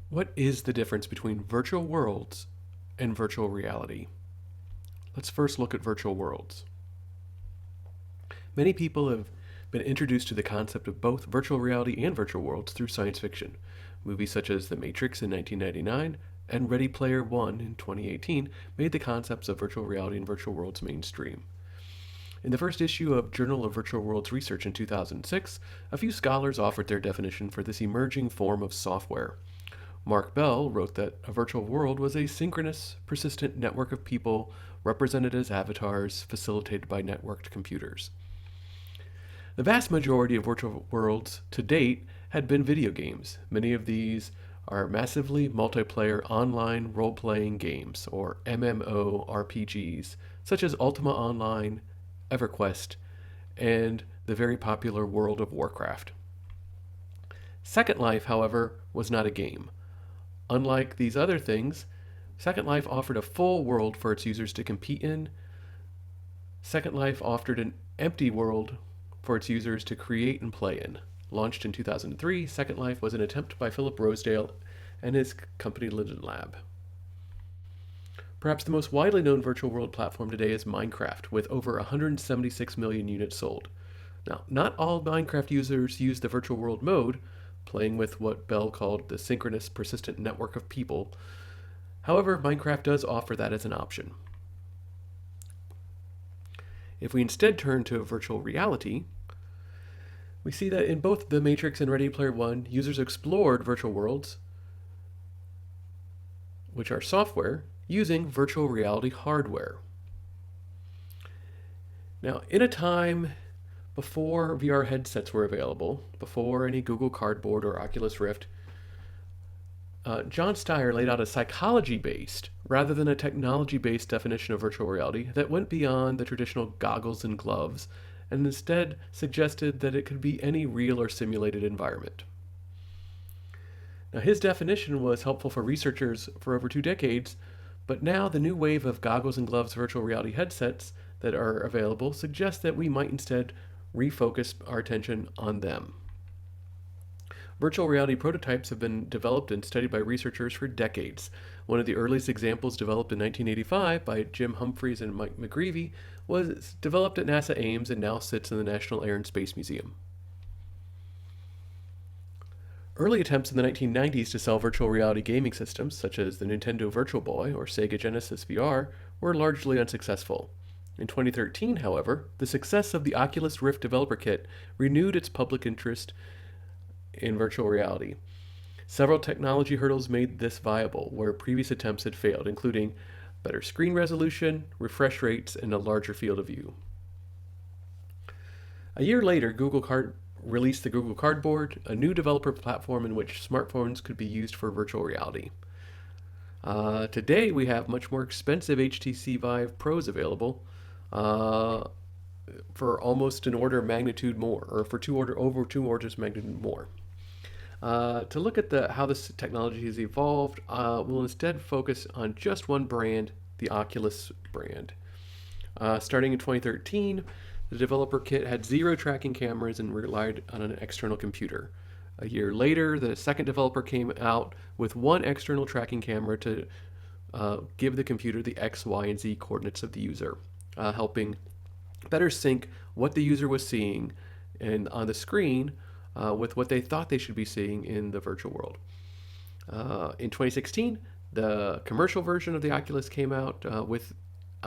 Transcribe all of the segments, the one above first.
What is the difference between virtual worlds and virtual reality? Let's first look at virtual worlds. Many people have been introduced to the concept of both virtual reality and virtual worlds through science fiction. Movies such as The Matrix in 1999 and Ready Player One in 2018 made the concepts of virtual reality and virtual worlds mainstream. In the first issue of Journal of Virtual Worlds Research in 2006, a few scholars offered their definition for this emerging form of software. Mark Bell wrote that a virtual world was a synchronous, persistent network of people represented as avatars facilitated by networked computers. The vast majority of virtual worlds to date had been video games. Many of these are massively multiplayer online role playing games, or MMORPGs, such as Ultima Online, EverQuest, and the very popular World of Warcraft. Second Life, however, was not a game. Unlike these other things, Second Life offered a full world for its users to compete in. Second Life offered an empty world for its users to create and play in. Launched in 2003, Second Life was an attempt by Philip Rosedale and his company Linden Lab. Perhaps the most widely known virtual world platform today is Minecraft, with over 176 million units sold. Now, not all Minecraft users use the virtual world mode, playing with what Bell called the synchronous persistent network of people. However, Minecraft does offer that as an option. If we instead turn to virtual reality, we see that in both The Matrix and Ready Player One, users explored virtual worlds, which are software, using virtual reality hardware. Now, in a time before VR headsets were available, before any Google Cardboard or Oculus Rift, John Steyer laid out a psychology-based, rather than a technology-based definition of virtual reality that went beyond the traditional goggles and gloves and instead suggested that it could be any real or simulated environment. Now, his definition was helpful for researchers for over 2 decades, but now the new wave of goggles and gloves virtual reality headsets that are available suggest that we might instead refocus our attention on them. Virtual reality prototypes have been developed and studied by researchers for decades. One of the earliest examples, developed in 1985 by Jim Humphreys and Mike McGreevy, was developed at NASA Ames and now sits in the National Air and Space Museum. Early attempts in the 1990s to sell virtual reality gaming systems, such as the Nintendo Virtual Boy or Sega Genesis VR, were largely unsuccessful. In 2013, however, the success of the Oculus Rift Developer Kit renewed its public interest in virtual reality. Several technology hurdles made this viable, where previous attempts had failed, including better screen resolution, refresh rates, and a larger field of view. A year later, Google released the Google Cardboard, a new developer platform in which smartphones could be used for virtual reality. Today, we have much more expensive HTC Vive Pros available for almost an order of magnitude more, or for over two orders of magnitude more. To look at how this technology has evolved, we'll instead focus on just one brand, the Oculus brand. Starting in 2013, the developer kit had 0 tracking cameras and relied on an external computer. A year later, the second developer came out with 1 external tracking camera to give the computer the X, Y, and Z coordinates of the user, helping better sync what the user was seeing on the screen with what they thought they should be seeing in the virtual world. In 2016, the commercial version of the Oculus came out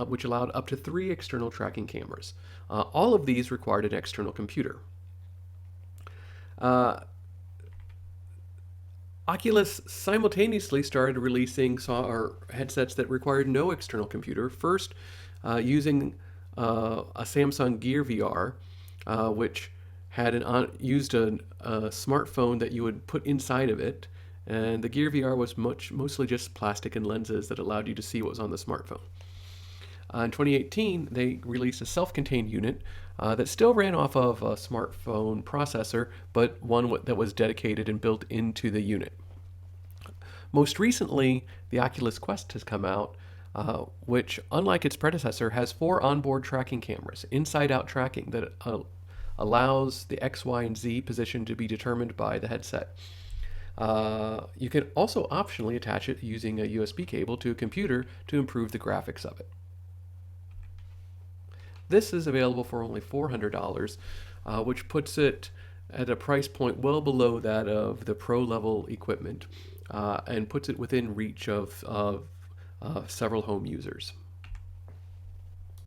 which allowed up to 3 external tracking cameras. All of these required an external computer. Oculus simultaneously started releasing headsets that required no external computer, first using a Samsung Gear VR, which had used a smartphone that you would put inside of it, and the Gear VR was mostly just plastic and lenses that allowed you to see what was on the smartphone. In 2018, they released a self-contained unit that still ran off of a smartphone processor, but one that was dedicated and built into the unit. Most recently, the Oculus Quest has come out, which, unlike its predecessor, has 4 onboard tracking cameras, inside-out tracking that allows the X, Y, and Z position to be determined by the headset. You can also optionally attach it using a USB cable to a computer to improve the graphics of it. This is available for only $400, which puts it at a price point well below that of the pro level equipment and puts it within reach of several home users.